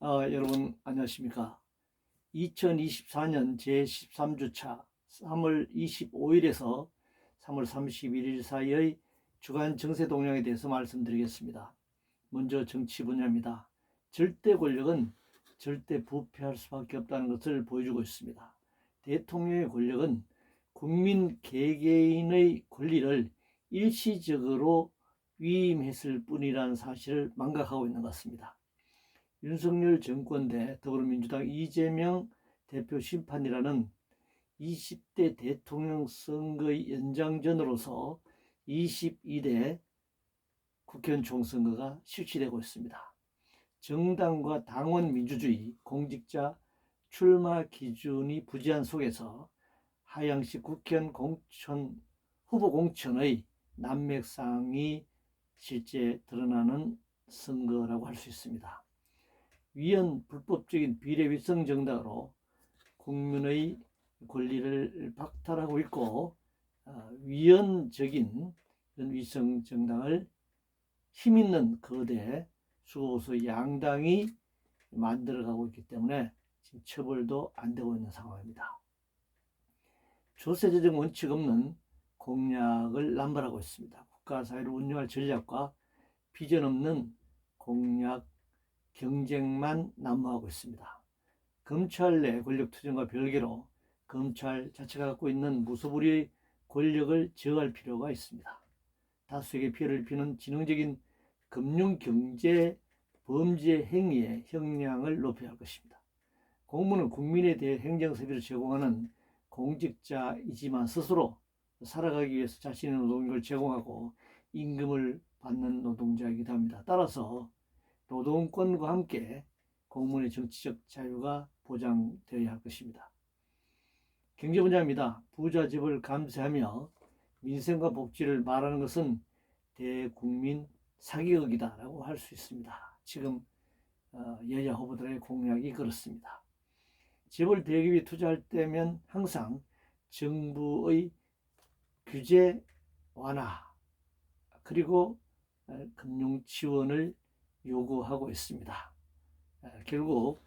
여러분 안녕하십니까? 2024년 제13주차 3월 25일에서 3월 31일 사이의 주간 정세 동향에 대해서 말씀드리겠습니다. 먼저 정치 분야입니다. 절대 권력은 절대 부패할 수밖에 없다는 것을 보여주고 있습니다. 대통령의 권력은 국민 개개인의 권리를 일시적으로 위임했을 뿐이라는 사실을 망각하고 있는 것 같습니다. 윤석열 정권 대 더불어민주당 이재명 대표 심판이라는 20대 대통령 선거의 연장전으로서 22대 국회의원 총선거가 실시되고 있습니다. 정당과 당원 민주주의, 공직자 출마 기준이 부재한 속에서 하향식 국회의원 후보 공천의 난맥상이 실제 드러나는 선거라고 할 수 있습니다. 위헌 불법적인 비례위성 정당으로 국민의 권리를 박탈하고 있고 위헌적인 위성 정당을 힘있는 거대 수호소 양당이 만들어가고 있기 때문에 지금 처벌도 안 되고 있는 상황입니다. 조세재정 원칙 없는 공약을 남발하고 있습니다. 국가사회를 운영할 전략과 비전 없는 공약 경쟁만 난무하고 있습니다. 검찰 내 권력 투쟁과 별개로 검찰 자체가 갖고 있는 무소불위의 권력을 제어할 필요가 있습니다. 다수에게 피해를 입히는 지능적인 금융 경제 범죄 행위의 형량을 높여야 할 것입니다. 공무원은 국민에 대해 행정서비를 제공하는 공직자이지만 스스로 살아가기 위해서 자신의 노동력을 제공하고 임금을 받는 노동자이기도 합니다. 따라서 노동권과 함께 공무원의 정치적 자유가 보장되어야 할 것입니다. 경제 분야입니다. 부자 재벌 감세하며 민생과 복지를 말하는 것은 대국민 사기극이다라고 할 수 있습니다. 지금 여야 후보들의 공약이 그렇습니다. 재벌 대기업이 투자할 때면 항상 정부의 규제 완화 그리고 금융 지원을 요구하고 있습니다. 결국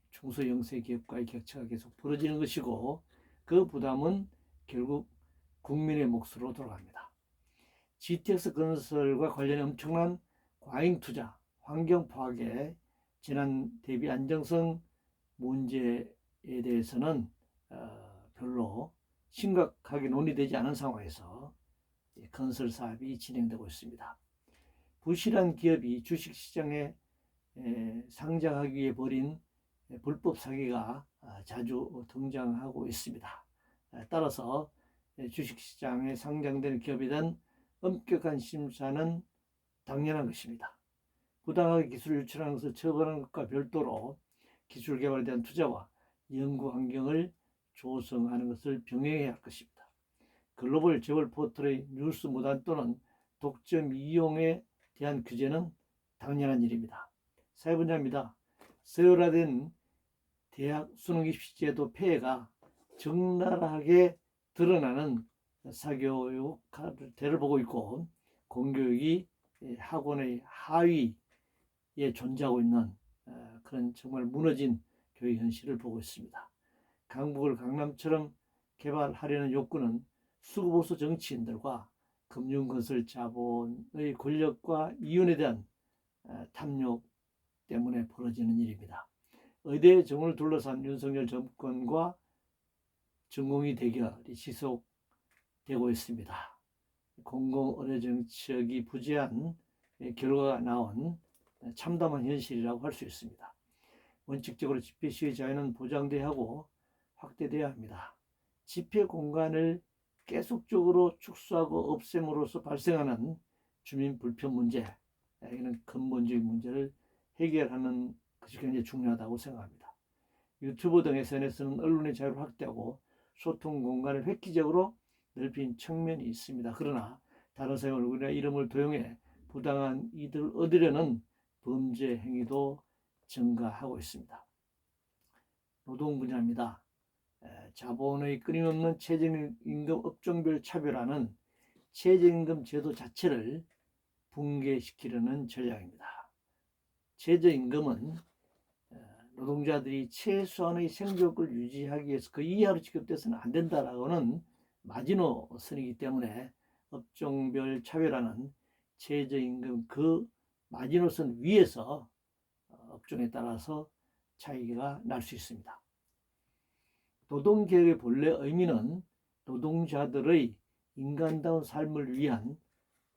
중소형세 기업과의 격차가 계속 벌어지는 것이고 그 부담은 결국 국민의 몫으로 돌아갑니다. GTX 건설과 관련해 엄청난 과잉 투자, 환경 파괴, 재난 대비 안정성 문제에 대해서는 별로 심각하게 논의되지 않은 상황에서 건설 사업이 진행되고 있습니다. 부실한 기업이 주식시장에 상장하기 위해 벌인 불법 사기가 자주 등장하고 있습니다. 따라서 주식시장에 상장된 기업에 대한 엄격한 심사는 당연한 것입니다. 부당하게 기술을 유출하는 것을 처벌하는 것과 별도로 기술 개발에 대한 투자와 연구 환경을 조성하는 것을 병행해야 할 것입니다. 글로벌 재벌 포털의 뉴스 무단 또는 독점 이용에 대한 규제는 당연한 일입니다. 사회 분야입니다. 서열화된 대학 수능 입시제도 폐해가 적나라하게 드러나는 사교육대를 보고 있고 공교육이 학원의 하위에 존재하고 있는 그런 정말 무너진 교육 현실을 보고 있습니다. 강북을 강남처럼 개발하려는 욕구는 수구보수 정치인들과 금융건설 자본의 권력과 이윤에 대한 탐욕 때문에 벌어지는 일입니다. 의대 정원을 둘러싼 윤석열 정권과 전공의 대결이 지속되고 있습니다. 공공의료 정책이 부재한 결과가 나온 참담한 현실이라고 할 수 있습니다. 원칙적으로 집회 시위 자유는 보장돼야 하고 확대돼야 합니다. 집회 공간을 계속적으로 축소하고 없앰으로써 발생하는 주민 불편 문제, 이는 근본적인 문제를 해결하는 것이 굉장히 중요하다고 생각합니다. 유튜브 등 SNS는 언론의 자유를 확대하고 소통 공간을 획기적으로 넓힌 측면이 있습니다. 그러나 다른 사람의 얼굴이나 이름을 도용해 부당한 이득을 얻으려는 범죄 행위도 증가하고 있습니다. 노동 분야입니다. 자본의 끊임없는 최저임금 업종별 차별화는 최저임금 제도 자체를 붕괴시키려는 전략입니다. 최저임금은 노동자들이 최소한의 생존을 유지하기 위해서 그 이하로 지급돼서는 안 된다라고는 마지노선이기 때문에 업종별 차별화는 최저임금 그 마지노선 위에서 업종에 따라서 차이가 날 수 있습니다. 노동개혁의 본래 의미는 노동자들의 인간다운 삶을 위한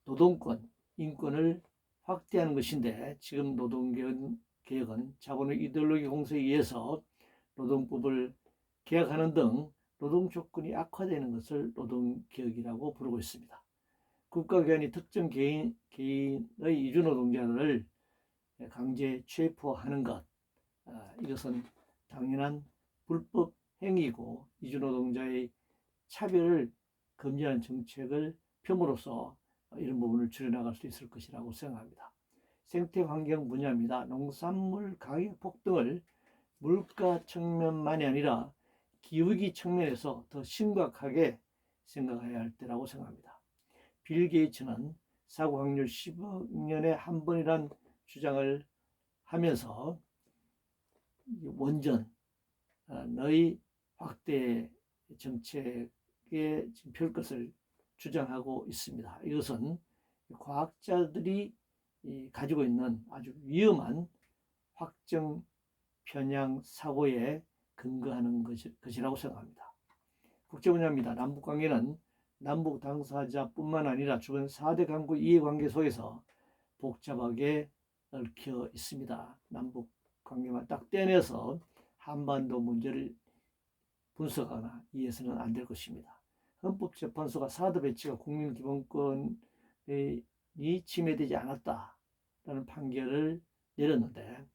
노동권, 인권을 확대하는 것인데 지금 노동개혁은 자본의 이데올로기 공세에 의해서 노동법을 개혁하는 등 노동 조건이 악화되는 것을 노동개혁이라고 부르고 있습니다. 국가기관이 특정 개인의 이주노동자들을 강제 체포하는 것, 이것은 당연한 불법 행위고 이주노동자의 차별을 금지하는 정책을 펴므로써 이런 부분을 줄여나갈 수 있을 것이라고 생각합니다. 생태환경 분야입니다. 농산물 가격 폭등을 물가 측면만이 아니라 기후위기 측면에서 더 심각하게 생각해야 할 때라고 생각합니다. 빌 게이츠는 사고 확률 10억 년에 한 번이란 주장을 하면서 원전의 확대 정책에 펼 것을 주장하고 있습니다. 이것은 과학자들이 가지고 있는 아주 위험한 확정 편향 사고에 근거하는 것이라고 생각합니다. 국제 분야입니다. 남북 관계는 남북 당사자뿐만 아니라 주변 4대 강국 이해관계 속에서 복잡하게 얽혀 있습니다. 남북 관계만 딱 떼내서 한반도 문제를 분석하거나 이해서는 안 될 것입니다. 헌법재판소가 사드 배치가 국민기본권이 침해되지 않았다라는 판결을 내렸는데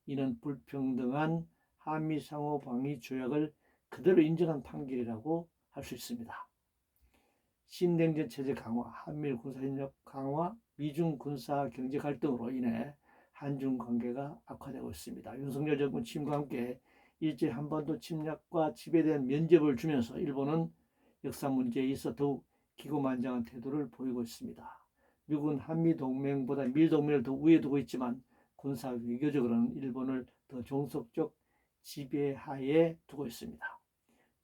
이는 불평등한 한미 상호 방위 조약을 그대로 인정한 판결이라고 할 수 있습니다. 신냉전 체제 강화, 한미일 군사협력 강화, 미중 군사 경제 갈등으로 인해 한중 관계가 악화되고 있습니다. 윤석열 정권 취임과 함께 일제 한반도 침략과 지배에 대한 면죄부를 주면서 일본은 역사 문제에 있어 더욱 기고만장한 태도를 보이고 있습니다. 미국은 한미 동맹보다 미일 동맹을 더 우위에 두고 있지만 군사 외교적으로는 일본을 더 종속적 지배하에 두고 있습니다.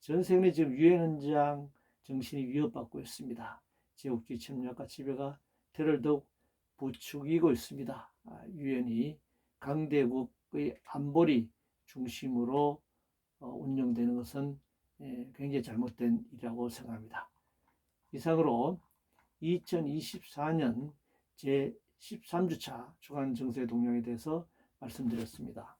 전 세계는 지금 유엔 헌장 정신이 위협받고 있습니다. 제국주의 침략과 지배가 테러를 더욱 부추기고 있습니다. 유엔이 강대국의 안보리 중심으로 운영되는 것은 굉장히 잘못된 일이라고 생각합니다. 이상으로 2024년 제13주차 주간 정세 동향에 대해서 말씀드렸습니다.